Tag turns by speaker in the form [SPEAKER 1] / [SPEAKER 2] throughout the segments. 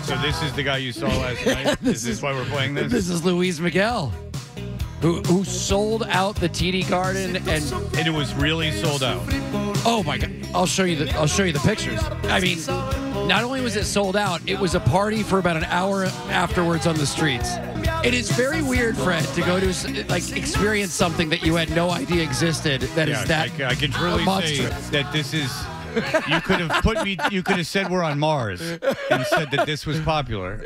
[SPEAKER 1] So this is the guy you saw last night? Is this why we're playing this?
[SPEAKER 2] This is Luis Miguel, who sold out the TD Garden, and
[SPEAKER 1] it was really sold out.
[SPEAKER 2] oh my God! I'll show you the pictures. I mean, not only was it sold out, it was a party for about an hour afterwards on the streets. It is very weird, Fred, to go to experience something that you had no idea existed. That is that
[SPEAKER 1] I can truly say that this is. You could have said we're on Mars and said that this was popular,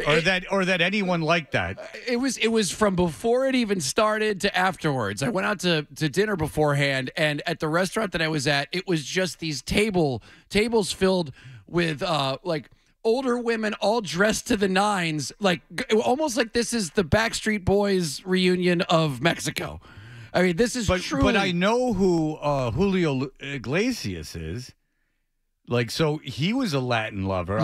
[SPEAKER 1] or that anyone liked that.
[SPEAKER 2] It was from before it even started to afterwards. I went out to dinner beforehand, and at the restaurant that I was at, it was just these tables filled with older women all dressed to the nines, almost like this is the Backstreet Boys reunion of Mexico. I mean, this is true.
[SPEAKER 1] But I know who Julio Iglesias is. So he was a Latin lover.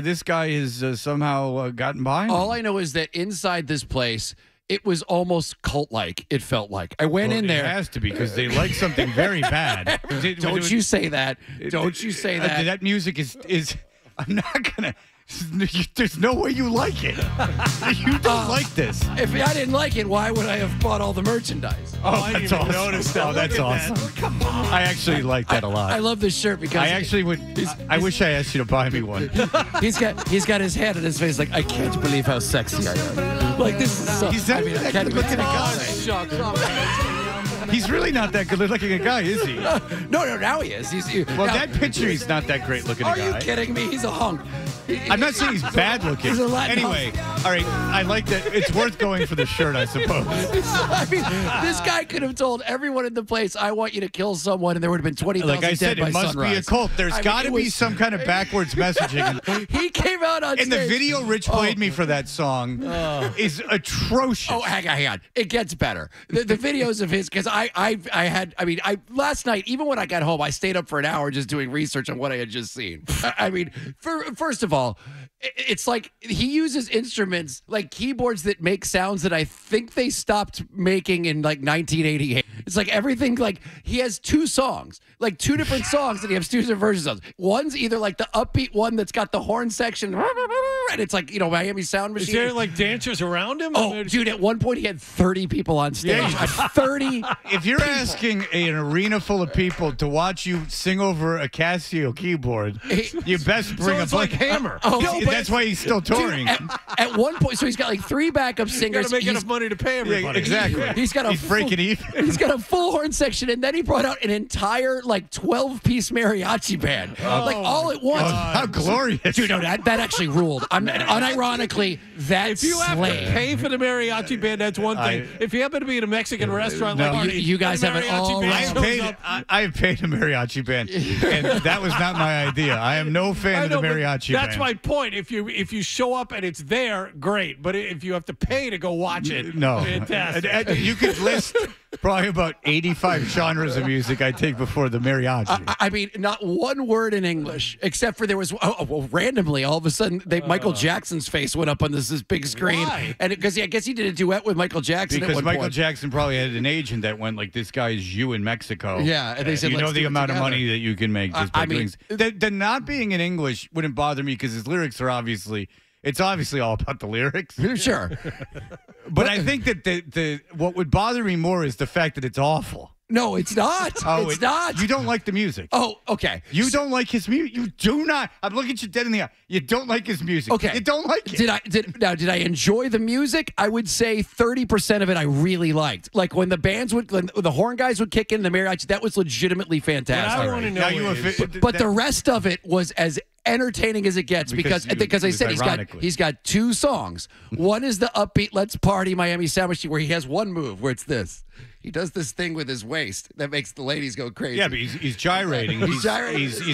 [SPEAKER 1] This guy has somehow gotten by me.
[SPEAKER 2] All I know is that inside this place, it was almost cult-like. It felt like I went in there.
[SPEAKER 1] It has to be because they like something very bad.
[SPEAKER 2] Don't you say that? Don't you say that?
[SPEAKER 1] That music is. I'm not gonna. There's no way you like it. You don't like this.
[SPEAKER 2] If I didn't like it, why would I have bought all the mercandise?
[SPEAKER 1] Oh, that's awesome. Notice that. Oh, that's awesome. That. Come on. I actually like that a lot.
[SPEAKER 2] I love this shirt because
[SPEAKER 1] I actually would. I wish I asked you to buy me one.
[SPEAKER 2] He's got his hand in his face like, I can't believe how sexy I am. Like, this is so.
[SPEAKER 1] He's not that good looking a guy. He's really not that good looking a guy, is he?
[SPEAKER 2] No, now he is.
[SPEAKER 1] That picture, he's not that great looking a guy.
[SPEAKER 2] Are you kidding me? He's a hunk.
[SPEAKER 1] I'm not saying he's bad looking.
[SPEAKER 2] He's a Latin
[SPEAKER 1] anyway, all right, I like that. It's worth going for the shirt, I suppose.
[SPEAKER 2] I mean, this guy could have told everyone in the place, I want you to kill someone, and there would have been 20,000
[SPEAKER 1] dead by sunrise. Like I said, it must be a cult. There's got to be some kind of backwards messaging.
[SPEAKER 2] He came out on stage.
[SPEAKER 1] And the video Rich played me for that song is atrocious.
[SPEAKER 2] Oh, hang on. It gets better. The videos of his, because last night, even when I got home, I stayed up for an hour just doing research on what I had just seen. First of all, it's like he uses instruments like keyboards that make sounds that I think they stopped making in 1988. It's like everything, he has two songs, two different songs that he has two different versions of. One's either the upbeat one that's got the horn section, and it's Miami Sound Machine.
[SPEAKER 3] Is there dancers around him?
[SPEAKER 2] Oh, dude, at one point he had 30 people on stage.
[SPEAKER 1] Yeah.
[SPEAKER 2] 30
[SPEAKER 1] If you're asking an arena full of people to watch you sing over a Casio keyboard, you best bring a
[SPEAKER 3] hammer.
[SPEAKER 1] That's why he's still touring.
[SPEAKER 2] Dude, at one point, so he's got 3 backup singers.
[SPEAKER 3] Got to make enough money to pay everybody.
[SPEAKER 1] Exactly.
[SPEAKER 2] He's
[SPEAKER 1] breaking even.
[SPEAKER 2] He's got a full horn section, and then he brought out an entire 12-piece mariachi band, all at once.
[SPEAKER 1] How glorious!
[SPEAKER 2] Dude, no, that actually ruled. Unironically, that's
[SPEAKER 3] if you have to pay for the mariachi band, that's one thing. If you happen to be in a Mexican restaurant,
[SPEAKER 2] you guys have it all.
[SPEAKER 1] I have paid a mariachi band, and that was not my idea. I am no fan of the mariachi band.
[SPEAKER 3] That's my point. If you show up and it's there, great. But if you have to pay to go watch it,
[SPEAKER 1] no,
[SPEAKER 3] fantastic.
[SPEAKER 1] You could list probably about 85 genres of music I take before the mariachi.
[SPEAKER 2] I mean, not one word in English, except for there was randomly all of a sudden Michael Jackson's face went up on this big screen.
[SPEAKER 3] Why?
[SPEAKER 2] And because I guess he did a duet with Michael Jackson.
[SPEAKER 1] Because Michael Jackson probably had an agent that went this guy is you in Mexico.
[SPEAKER 2] Yeah, and they said,
[SPEAKER 1] the amount of money that you can make just by doing. The not being in English wouldn't bother me because his lyrics are obviously all about the lyrics.
[SPEAKER 2] Sure.
[SPEAKER 1] But I think that what would bother me more is the fact that it's awful.
[SPEAKER 2] No, it's not. It's not.
[SPEAKER 1] You don't like the music.
[SPEAKER 2] Oh, okay.
[SPEAKER 1] You don't like his music. You do not. I'm looking at you dead in the eye. You don't like his music.
[SPEAKER 2] Okay.
[SPEAKER 1] You don't like it.
[SPEAKER 2] Did I enjoy the music? I would say 30% of it I really liked. When the horn guys would kick in the mariachi, that was legitimately fantastic.
[SPEAKER 3] What I want to know
[SPEAKER 2] but the rest of it was as entertaining as it gets because I said he's got 2 songs. One is the upbeat "Let's Party" Miami Sound Machine, where he has one move where it's this. He does this thing with his waist that makes the ladies go crazy.
[SPEAKER 1] Yeah, but he's gyrating. He's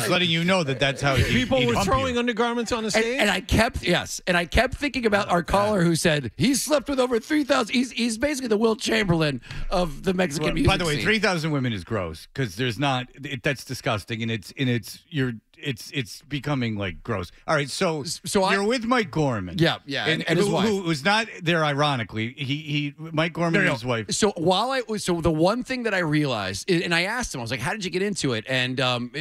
[SPEAKER 1] letting you know that's how
[SPEAKER 3] people were throwing undergarments on the stage.
[SPEAKER 2] And I kept thinking about our caller who said he slept with over 3,000. He's basically the Will Chamberlain of the Mexican music.
[SPEAKER 1] By the way,
[SPEAKER 2] scene.
[SPEAKER 1] 3,000 women is gross because there's not. That's disgusting, and it's becoming like gross. All right, so
[SPEAKER 2] So
[SPEAKER 1] you're with Mike Gorman.
[SPEAKER 2] Yeah, and his wife.
[SPEAKER 1] Who was not there ironically. He Mike Gorman and his wife.
[SPEAKER 2] So so the one thing that I realized, and I asked him, I was like, "How did you get into it?" And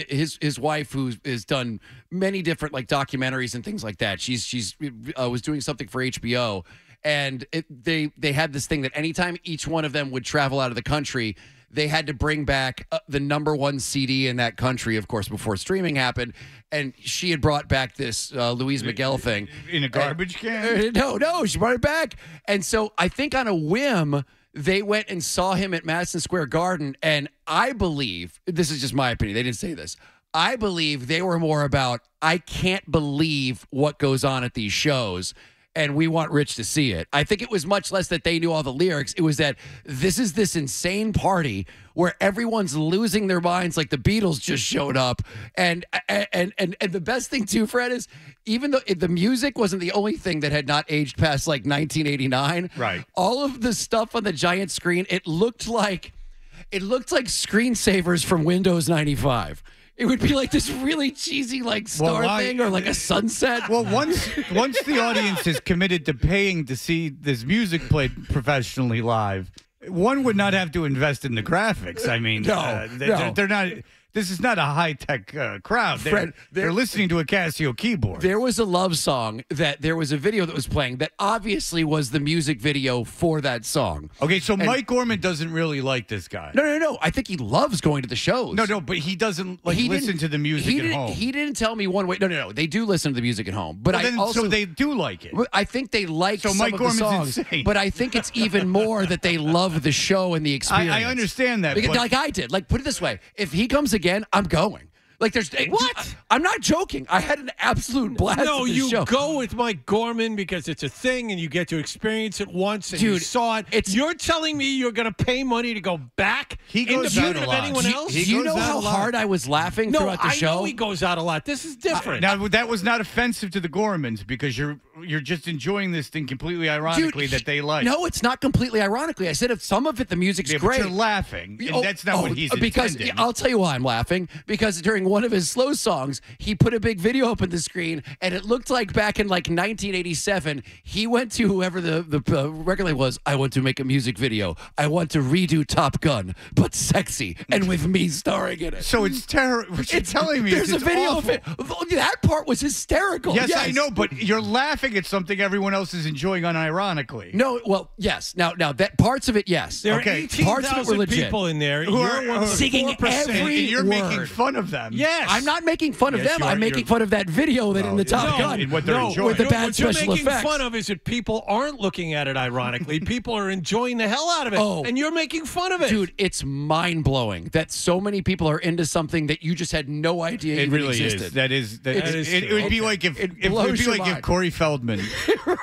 [SPEAKER 2] his wife, who has done many different like documentaries and things like that, she's was doing something for HBO, and they had this thing that anytime each one of them would travel out of the country, they had to bring back the #1 CD in that country, of course, before streaming happened. And she had brought back this Luis Miguel thing.
[SPEAKER 1] In a garbage can?
[SPEAKER 2] No, she brought it back. And so I think on a whim, they went and saw him at Madison Square Garden. And I believe, this is just my opinion, they didn't say this, I believe they were more about, I can't believe what goes on at these shows, and we want Rich to see it. I think it was much less that they knew all the lyrics. It was that this is this insane party where everyone's losing their minds, like the Beatles just showed up. And the best thing too, Fred, is even though the music wasn't the only thing that had not aged past like 1989,
[SPEAKER 1] right?
[SPEAKER 2] All of the stuff on the giant screen, it looked like screensavers from Windows 95. It would be like this really cheesy like star thing or like a sunset.
[SPEAKER 1] Well, once the audience is committed to paying to see this music played professionally live, one would not have to invest in the graphics. I mean, they're not. This is not a high-tech crowd. They're listening to a Casio keyboard.
[SPEAKER 2] There was a love song that there was a video that was playing that obviously was the music video for that song.
[SPEAKER 1] Okay, so Mike Gorman doesn't really like this guy.
[SPEAKER 2] No. I think he loves going to the shows.
[SPEAKER 1] No, but he doesn't listen to the music at home.
[SPEAKER 2] He didn't tell me one way. No. They do listen to the music at home. But
[SPEAKER 1] so they do like it.
[SPEAKER 2] I think they like some
[SPEAKER 1] Mike
[SPEAKER 2] of
[SPEAKER 1] Gorman's
[SPEAKER 2] the songs.
[SPEAKER 1] insane.
[SPEAKER 2] But I think it's even more that they love the show and the experience.
[SPEAKER 1] I understand that.
[SPEAKER 2] Because, like I did. Like, put it this way. If he comes again, I'm going. Like there's
[SPEAKER 3] what?
[SPEAKER 2] I'm not joking. I had an absolute blast.
[SPEAKER 3] No,
[SPEAKER 2] at this
[SPEAKER 3] you
[SPEAKER 2] show.
[SPEAKER 3] go with Mike Gorman because it's a thing and you get to experience it once and you saw it. You're telling me you're going to pay money to go back?
[SPEAKER 1] He goes out a lot.
[SPEAKER 3] Anyone else?
[SPEAKER 2] Do you know how hard I was laughing throughout the show?
[SPEAKER 3] No, I know he goes out a lot. This is different.
[SPEAKER 1] Now that was not offensive to the Gormans because you're just enjoying this thing completely ironically that they like.
[SPEAKER 2] No, it's not completely ironically. I said if some of it the music's great.
[SPEAKER 1] But you're laughing. And that's not what he's intending.
[SPEAKER 2] I'll tell you why I'm laughing. Because during one of his slow songs, he put a big video up on the screen, and it looked like back in like 1987, he went to whoever the record label was. I want to make a music video. I want to redo Top Gun, but sexy, and with me starring in it.
[SPEAKER 1] So it's terrible. What you're telling me
[SPEAKER 2] there's
[SPEAKER 1] is
[SPEAKER 2] a video
[SPEAKER 1] awful.
[SPEAKER 2] of it. That part was hysterical.
[SPEAKER 1] Yes, I know, but you're laughing at something everyone else is enjoying unironically.
[SPEAKER 2] No, well, yes. Now that parts of it, yes.
[SPEAKER 3] There are
[SPEAKER 2] parts of it were legit.
[SPEAKER 3] people in there
[SPEAKER 1] who are
[SPEAKER 2] singing
[SPEAKER 3] 4%.
[SPEAKER 2] every
[SPEAKER 1] and you're
[SPEAKER 2] word.
[SPEAKER 1] making fun of them.
[SPEAKER 3] Yes.
[SPEAKER 2] I'm not making fun of them. I'm making fun of that video that in the Top Gun.
[SPEAKER 1] And what they're enjoying.
[SPEAKER 2] With the bad
[SPEAKER 3] what you're
[SPEAKER 2] special
[SPEAKER 3] making
[SPEAKER 2] effects.
[SPEAKER 3] fun of is that people aren't looking at it ironically. People are enjoying the hell out of it.
[SPEAKER 2] Oh.
[SPEAKER 3] And you're making fun of it.
[SPEAKER 2] Dude, it's mind-blowing that so many people are into something that you just had no idea
[SPEAKER 1] It
[SPEAKER 2] even
[SPEAKER 1] really
[SPEAKER 2] existed.
[SPEAKER 1] is. It would be like if Corey Feldman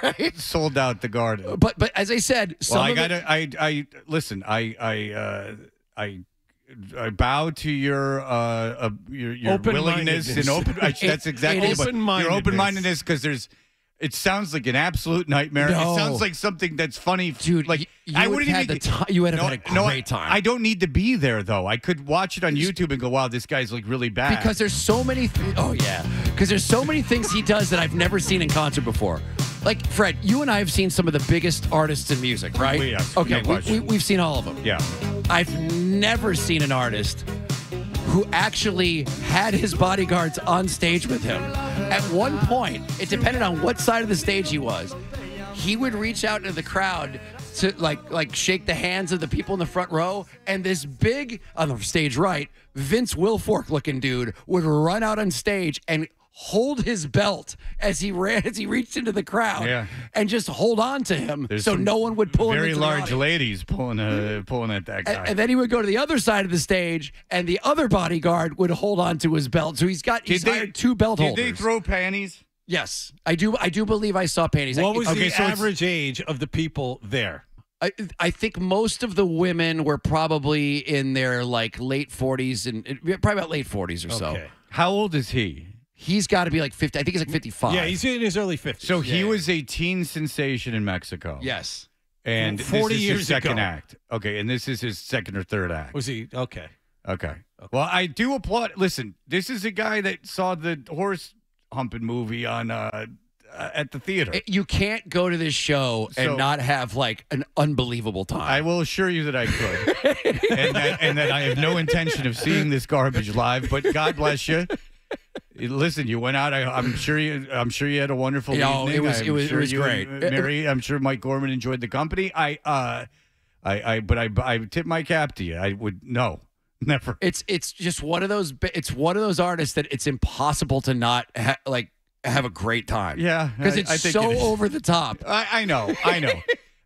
[SPEAKER 2] right?
[SPEAKER 1] sold out the Garden.
[SPEAKER 2] But as I said,
[SPEAKER 1] listen. I bow to your willingness and open. That's exactly your open-mindedness because it sounds like an absolute nightmare.
[SPEAKER 2] No.
[SPEAKER 1] It sounds like something that's funny,
[SPEAKER 2] dude.
[SPEAKER 1] Like
[SPEAKER 2] I wouldn't even. You would have had a great time.
[SPEAKER 1] I don't need to be there though. I could watch it on YouTube and go, "Wow, this guy's like really bad."
[SPEAKER 2] Because there's so many. Because there's so many things he does that I've never seen in concert before. Like Fred, you and I have seen some of the biggest artists in music, right?
[SPEAKER 1] Yes,
[SPEAKER 2] okay,
[SPEAKER 1] no question.
[SPEAKER 2] we've seen all of them.
[SPEAKER 1] Yeah.
[SPEAKER 2] I've never seen an artist who actually had his bodyguards on stage with him. At one point, it depended on what side of the stage he was. He would reach out into the crowd to like shake the hands of the people in the front row, and this big on the stage right, Vince Wilfork looking dude would run out on stage and hold his belt as he reached into the crowd and just hold on to him so no one would pull him into the
[SPEAKER 1] very large
[SPEAKER 2] audience.
[SPEAKER 1] ladies pulling at that guy.
[SPEAKER 2] And then he would go to the other side of the stage, and the other bodyguard would hold on to his belt. So he's hired two belt holders.
[SPEAKER 1] Did they throw panties?
[SPEAKER 2] Yes, I do believe I saw panties.
[SPEAKER 3] What was the average age of the people there?
[SPEAKER 2] I think most of the women were probably in their like late 40s and probably about late 40s or so.
[SPEAKER 1] How old is he?
[SPEAKER 2] He's got to be like 50. I think he's like 55.
[SPEAKER 3] Yeah, he's in his early 50s.
[SPEAKER 1] So he was a teen sensation in Mexico.
[SPEAKER 2] Yes.
[SPEAKER 1] And
[SPEAKER 3] 40
[SPEAKER 1] this is
[SPEAKER 3] years
[SPEAKER 1] his second
[SPEAKER 3] ago.
[SPEAKER 1] act. Okay, and this is his second or third act.
[SPEAKER 3] Was he? Okay.
[SPEAKER 1] Okay. Well, I do applaud. Listen, this is a guy that saw the horse humping movie on at the theater.
[SPEAKER 2] You can't go to this show and not have like an unbelievable time.
[SPEAKER 1] I will assure you that I could, and that I have no intention of seeing this garbage live. But God bless you. Listen, you went out. I'm sure you had a wonderful evening.
[SPEAKER 2] It was great.
[SPEAKER 1] Mary, I'm sure Mike Gorman enjoyed the company. I tip my cap to you. I would never.
[SPEAKER 2] It's just one of those. It's one of those artists that it's impossible to not have a great time.
[SPEAKER 1] Yeah,
[SPEAKER 2] because it's so over the top.
[SPEAKER 1] I know.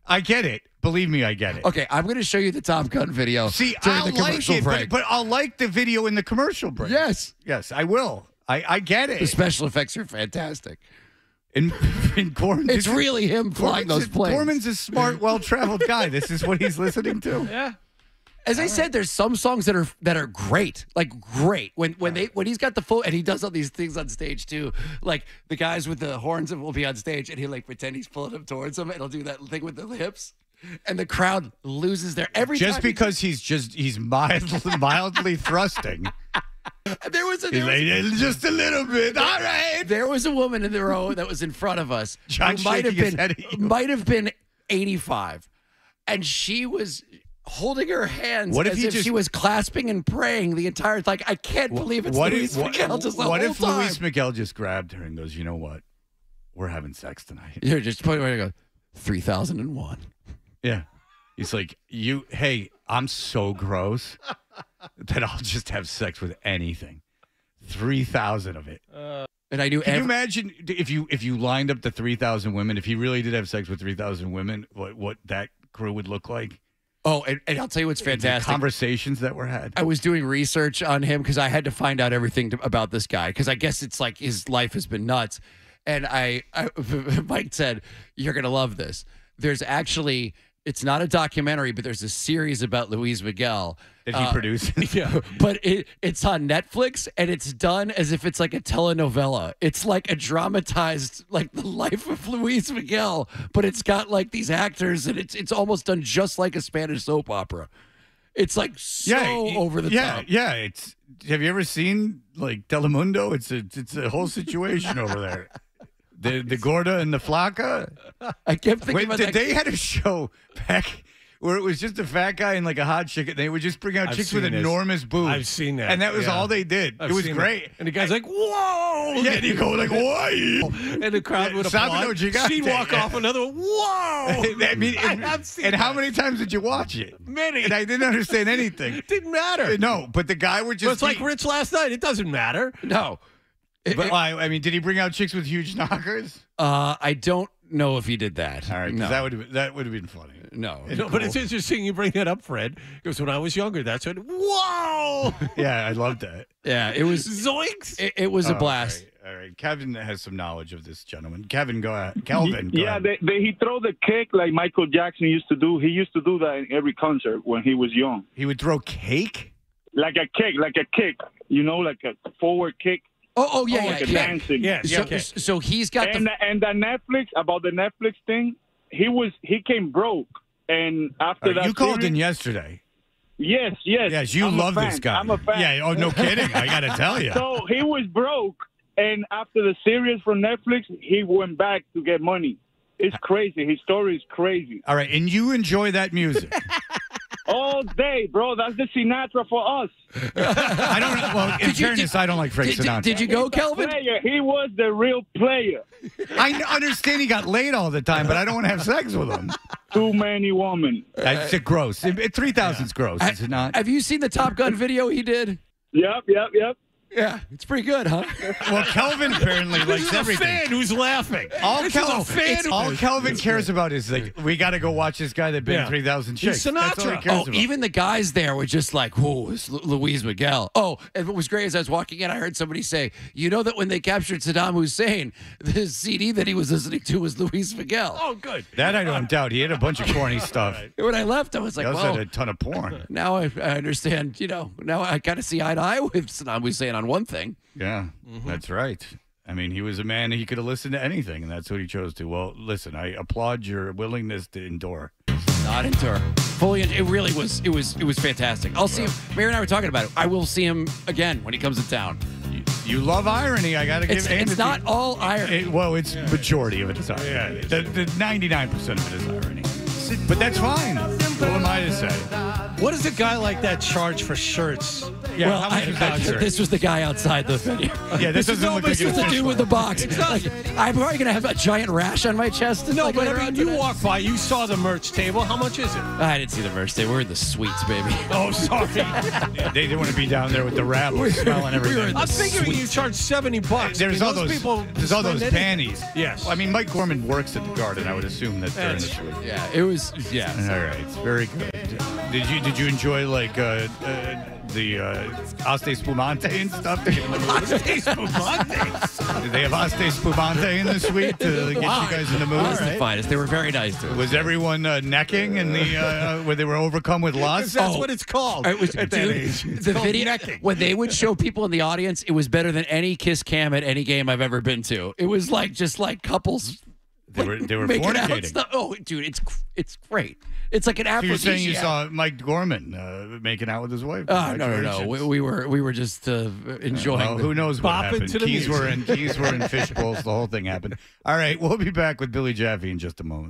[SPEAKER 1] I get it. Believe me, I get it.
[SPEAKER 2] Okay, I'm going to show you the Top Gun video.
[SPEAKER 1] See, I'll like it, but I'll like the video in the commercial break.
[SPEAKER 2] Yes,
[SPEAKER 1] I will. I get it.
[SPEAKER 2] The special effects are fantastic.
[SPEAKER 1] In Gorman,
[SPEAKER 2] it's really him flying those planes.
[SPEAKER 1] Gorman's a smart, well-traveled guy. This is what he's listening to.
[SPEAKER 3] Yeah.
[SPEAKER 2] As I said, there's some songs that are great, like great. When he's got the full, and he does all these things on stage too. Like the guys with the horns will be on stage, and he'll like pretend he's pulling them towards him, and he'll do that thing with the hips, and the crowd loses their every time.
[SPEAKER 1] Just because he's mildly thrusting.
[SPEAKER 2] There was
[SPEAKER 1] just a little bit. All right.
[SPEAKER 2] There was a woman in the row that was in front of us.
[SPEAKER 1] John
[SPEAKER 2] who might have been 85, and she was holding her hands as if she was clasping and praying the entire. Like, I can't believe it's Luis Miguel.
[SPEAKER 1] What if Luis Miguel just grabbed her and goes, "You know what? We're having sex tonight."
[SPEAKER 2] You're just putting where you go. 3001.
[SPEAKER 1] Yeah. He's like, hey, I'm so gross that I'll just have sex with anything. 3,000 of it.
[SPEAKER 2] And I knew.
[SPEAKER 1] Can you imagine if you lined up the 3,000 women, if he really did have sex with 3,000 women, what that crew would look like?
[SPEAKER 2] Oh, and I'll tell you what's fantastic.
[SPEAKER 1] The conversations that were had.
[SPEAKER 2] I was doing research on him because I had to find out everything about this guy because I guess it's like his life has been nuts. And Mike said, "You're going to love this." There's actually, it's not a documentary, but there's a series about Luis Miguel.
[SPEAKER 1] That he produces.
[SPEAKER 2] Yeah. But it's on Netflix, and it's done as if it's like a telenovela. It's like a dramatized, like the life of Luis Miguel, but it's got like these actors, and it's almost done just like a Spanish soap opera. It's like over the top.
[SPEAKER 1] Yeah. Have you ever seen like Telemundo? It's a whole situation over there. The Gorda and the Flaca.
[SPEAKER 2] I kept thinking about that.
[SPEAKER 1] They had a show back where it was just a fat guy and like a hot chick, and they would just bring out chicks with enormous boobs.
[SPEAKER 3] I've seen that.
[SPEAKER 1] And that was all they did. It was great.
[SPEAKER 3] That. And the guy's like, whoa!
[SPEAKER 1] Yeah, and you go like, why?
[SPEAKER 3] And the crowd would applaud. She'd walk off another, whoa!
[SPEAKER 1] I mean, and how many times did you watch it?
[SPEAKER 3] Many.
[SPEAKER 1] And I didn't understand anything.
[SPEAKER 3] It didn't matter.
[SPEAKER 1] No, but the guy would just...
[SPEAKER 3] Well, it's like Rich last night. It doesn't matter.
[SPEAKER 2] No.
[SPEAKER 1] But I mean, did he bring out chicks with huge knockers?
[SPEAKER 2] I don't know if he did that.
[SPEAKER 1] All right,
[SPEAKER 2] no.
[SPEAKER 1] that would have been funny.
[SPEAKER 2] No,
[SPEAKER 3] cool. But it's interesting you bring that up, Fred. Because when I was younger, that's what. Whoa!
[SPEAKER 1] Yeah, I loved that.
[SPEAKER 2] Yeah, it was
[SPEAKER 3] zoinks.
[SPEAKER 2] It was a blast.
[SPEAKER 1] All right, Kevin has some knowledge of this gentleman. Kevin, go ahead. Kelvin, go ahead.
[SPEAKER 4] He throw the cake like Michael Jackson used to do. He used to do that in every concert when he was young.
[SPEAKER 1] He would throw cake?
[SPEAKER 4] Like a kick. You know, like a forward kick.
[SPEAKER 2] Oh yeah,
[SPEAKER 4] like dancing.
[SPEAKER 3] Yes.
[SPEAKER 2] So he's got
[SPEAKER 4] and the Netflix, about the Netflix thing, he came broke, and after that
[SPEAKER 1] you called in yesterday.
[SPEAKER 4] Yes.
[SPEAKER 1] You love this guy.
[SPEAKER 4] I'm a fan.
[SPEAKER 1] Yeah. Oh, no kidding. I got to tell you.
[SPEAKER 4] So he was broke, and after the series from Netflix, he went back to get money. It's crazy. His story is crazy.
[SPEAKER 1] All right, and you enjoy that music.
[SPEAKER 4] All day, bro. That's the Sinatra for us.
[SPEAKER 1] I don't know. Well, in fairness, I don't like Frank Sinatra.
[SPEAKER 2] Did you go, Kelvin?
[SPEAKER 4] He was the real player.
[SPEAKER 1] I understand he got laid all the time, but I don't want to have sex with him.
[SPEAKER 4] Too many women.
[SPEAKER 1] That's gross. 3,000's gross, is it not?
[SPEAKER 2] Have you seen the Top Gun video he did?
[SPEAKER 4] Yep.
[SPEAKER 2] Yeah, it's pretty good, huh?
[SPEAKER 1] Well, Kelvin apparently likes everything.
[SPEAKER 3] This is a fan who's laughing.
[SPEAKER 1] All Kelvin cares about is like, we got to go watch this guy that banged 3,000 chicks.
[SPEAKER 3] Sinatra.
[SPEAKER 1] That's all he cares about.
[SPEAKER 2] Even the guys there were just like, whoa, it's Luis Miguel. Oh, and what was great is I was walking in, I heard somebody say, you know that when they captured Saddam Hussein, the CD that he was listening to was Luis Miguel.
[SPEAKER 3] Oh, good.
[SPEAKER 1] That I don't doubt. He had a bunch of corny stuff.
[SPEAKER 2] When I left, I was like,
[SPEAKER 1] he also had a ton of porn.
[SPEAKER 2] Now I understand, now I got to see eye to eye with Saddam Hussein on one thing.
[SPEAKER 1] Yeah, that's right. I mean, he was a man, he could have listened to anything, and that's what he chose to. Well, listen, I applaud your willingness to endure.
[SPEAKER 2] Not into her. Fully, it really was. It was fantastic. I'll see him. Mary and I were talking about it. I will see him again when he comes to town.
[SPEAKER 1] You love irony. I got to give.
[SPEAKER 2] It's not all irony.
[SPEAKER 1] It's majority of it is irony. The 99% of it is irony. But that's fine. What am I to say?
[SPEAKER 3] What does a guy like that charge for shirts?
[SPEAKER 1] Yeah,
[SPEAKER 2] well,
[SPEAKER 1] how much is that shirt?
[SPEAKER 2] This was the guy outside the venue.
[SPEAKER 1] Yeah, this doesn't look like
[SPEAKER 2] this was the dude with the box. Like, I'm probably gonna have a giant rash on my chest.
[SPEAKER 3] No, but I mean, you walk by, you saw the merch table. How much is it?
[SPEAKER 2] I didn't see the merch table. We're in the suites, baby.
[SPEAKER 3] Oh, sorry.
[SPEAKER 1] They didn't want to be down there with the rabble smelling everything.
[SPEAKER 3] I'm thinking you charge $70.
[SPEAKER 1] There's all those people. There's all those panties.
[SPEAKER 3] Yes.
[SPEAKER 1] Well, I mean, Mike Gorman works at the Garden. I would assume that they're in the suite.
[SPEAKER 2] Yeah, it was. Yeah.
[SPEAKER 1] All right, very good. Did you enjoy like the Aste Spumante and stuff?
[SPEAKER 3] Aste Spumante.
[SPEAKER 1] Did they have Aste Spumante in the suite to get you guys in the mood?
[SPEAKER 2] It was the finest. They were very nice to us.
[SPEAKER 1] Was everyone necking in the where they were overcome with lust?
[SPEAKER 3] That's what it's called.
[SPEAKER 2] It was, dude, the video
[SPEAKER 3] necking.
[SPEAKER 2] when they would show people in the audience, it was better than any kiss cam at any game I've ever been to. It was like just like couples.
[SPEAKER 1] They were
[SPEAKER 2] making out
[SPEAKER 1] fornicating.
[SPEAKER 2] stuff. Oh, dude, it's great. It's like an
[SPEAKER 1] So you're saying you
[SPEAKER 2] aphrodisiac.
[SPEAKER 1] saw Mike Gorman making out with his wife?
[SPEAKER 2] No. We were just enjoying.
[SPEAKER 1] Well, who knows what
[SPEAKER 3] Bopping
[SPEAKER 1] happened?
[SPEAKER 3] to the
[SPEAKER 1] Keys
[SPEAKER 3] music.
[SPEAKER 1] were in fish bowls. The whole thing happened. All right, we'll be back with Billy Jaffe in just a moment.